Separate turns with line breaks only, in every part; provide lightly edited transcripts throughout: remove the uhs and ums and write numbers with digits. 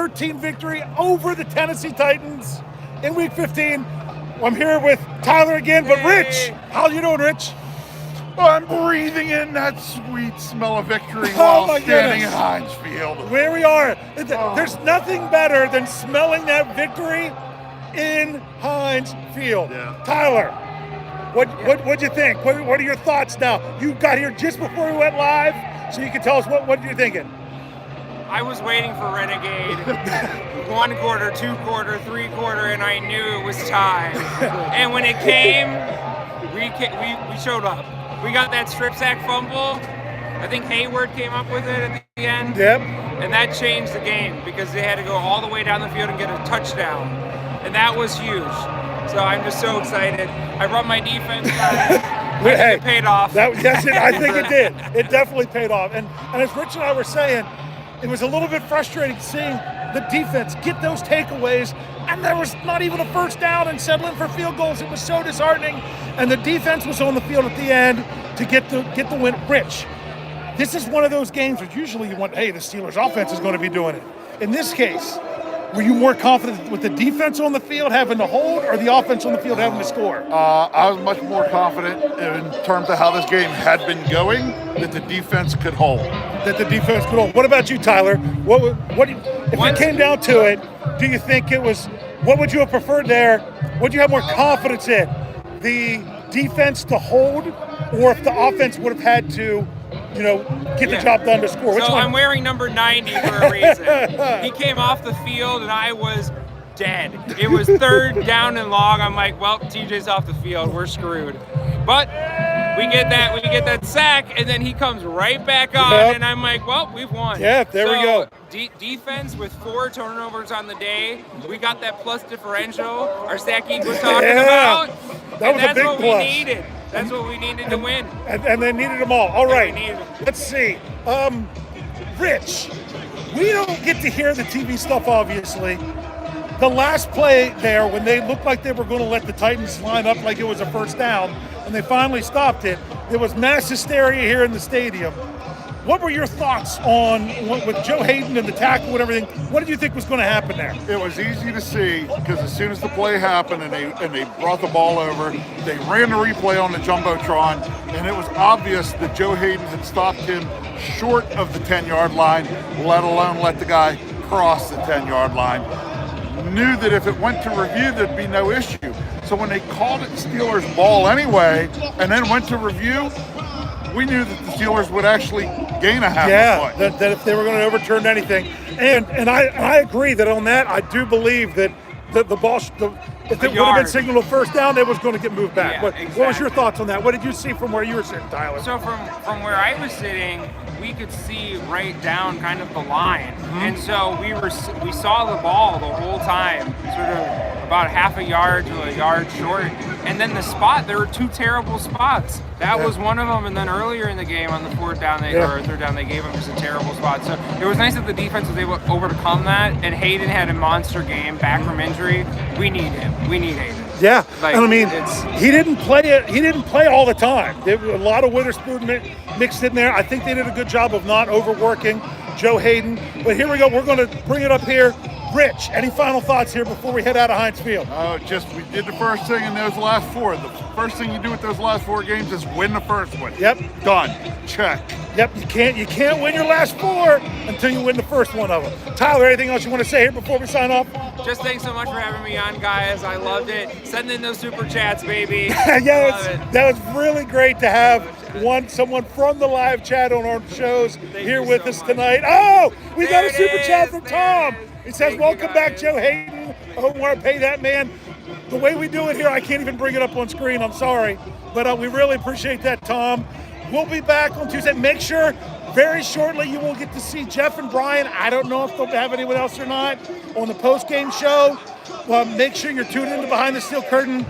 13 victory over the Tennessee Titans in Week 15. I'm here with Tyler again, but Rich. How you doing, Rich?
Well, I'm breathing in that sweet smell of victory while standing at Heinz Field.
Where we are. There's nothing better than smelling that victory in Heinz Field.
Yeah.
Tyler, what'd you think? What are your thoughts now? You got here just before we went live, so you can tell us what you're thinking.
I was waiting for Renegade. 1 quarter, 2 quarter, 3 quarter, and I knew it was time. And when it came, we showed up. We got that strip sack fumble. I think Hayward came up with it at the end.
Yep.
And that changed the game because they had to go all the way down the field and get a touchdown. And that was huge. So I'm just so excited. I run my defense. I think it paid off.
Yes, I think it did. It definitely paid off. And as Rich and I were saying, it was a little bit frustrating seeing the defense get those takeaways, and there was not even a first down and settling for field goals. It was so disheartening, and the defense was on the field at the end to get the win. Rich, this is one of those games where usually you want, hey, the Steelers' offense is going to be doing it. In this case, were you more confident with the defense on the field having to hold or the offense on the field having to score?
I was much more confident in terms of how this game had been going that the defense could hold.
What about you, Tyler? If it came down to it, do you think it was, what would you have preferred there? Would you have more confidence in? The defense to hold, or if the offense would have had to, get the job done to score? Which
so
one?
I'm wearing number 90 for a reason. He came off the field and I was dead. It was 3rd down and long. I'm like, well, TJ's off the field. We're screwed. But we get that sack, and then he comes right back on, and I'm like, well, we've won.
Yeah, there we go.
Defense with 4 turnovers on the day. We got that plus differential. Our sack geek was talking about.
That was a big plus.
That's what we needed. That's what we needed to win.
And they needed them all. All right, let's see. Rich, we don't get to hear the TV stuff, obviously. The last play there, when they looked like they were going to let the Titans line up like it was a first down, and they finally stopped it, there was mass hysteria here in the stadium. What were your thoughts on with Joe Hayden and the tackle and everything? What did you think was going to happen there?
It was easy to see because as soon as the play happened and they brought the ball over, they ran the replay on the Jumbotron, and it was obvious that Joe Hayden had stopped him short of the 10-yard line, let alone let the guy cross the 10-yard line. Knew that if it went to review, there'd be no issue. So when they called it Steelers ball anyway, and then went to review, we knew that the Steelers would actually gain a half a foot.
That if they were going to overturn anything. And I agree that on that, I do believe that the ball, if it would have been signaled a first down, it was going to get moved back.
Yeah,
What was your thoughts on that? What did you see from where you were sitting, Tyler?
So from where I was sitting, we could see right down kind of the line. And so we saw the ball the whole time, sort of about half a yard to a yard short. And then the spot, there were 2 terrible spots. That was one of them, and then earlier in the game on the 4th down or 3rd down, they gave him just a terrible spot. So it was nice that the defense was able to overcome that, and Hayden had a monster game back from injury. We need him. We need Hayden.
Yeah, and I mean, he didn't play all the time. There was a lot of Witherspoon mixed in there. I think they did a good job of not overworking Joe Hayden. But here we go. We're going to bring it up here. Rich, any final thoughts here before we head out of Heinz Field?
We did the first thing in those last 4. The first thing you do with those last 4 games is win the first one.
Yep.
Done. Check.
Yep, you can't win your last 4 until you win the first one of them. Tyler, anything else you want to say here before we sign off?
Just thanks so much for having me on, guys. I loved it. Send in those super chats, baby.
That was really great to have someone from the live chat on our shows here with us tonight. Oh, we got a super chat from Tom. He says, welcome back, Joe Hayden. I don't want to pay that man. The way we do it here, I can't even bring it up on screen. I'm sorry. But we really appreciate that, Tom. We'll be back on Tuesday. Make sure very shortly you will get to see Jeff and Brian. I don't know if they'll have anyone else or not on the post-game show. Make sure you're tuned into Behind the Steel Curtain,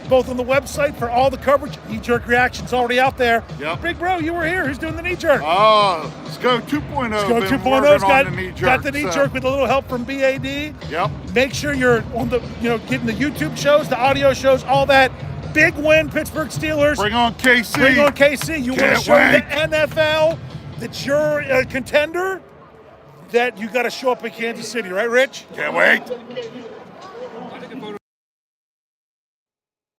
both on the website for all the coverage. Knee-jerk reaction's already out there.
Yep.
Big bro, you were here. Who's doing the knee-jerk?
Scho 2.0.
Scho 2.0's got the knee-jerk with a little help from BAD.
Yep.
Make sure you're on the, getting the YouTube shows, the audio shows, all that. Big win, Pittsburgh Steelers.
Bring on KC.
Bring on KC. You want to show the NFL that you're a contender? that you got to show up in Kansas City, right, Rich?
Can't wait.
I'll take a photo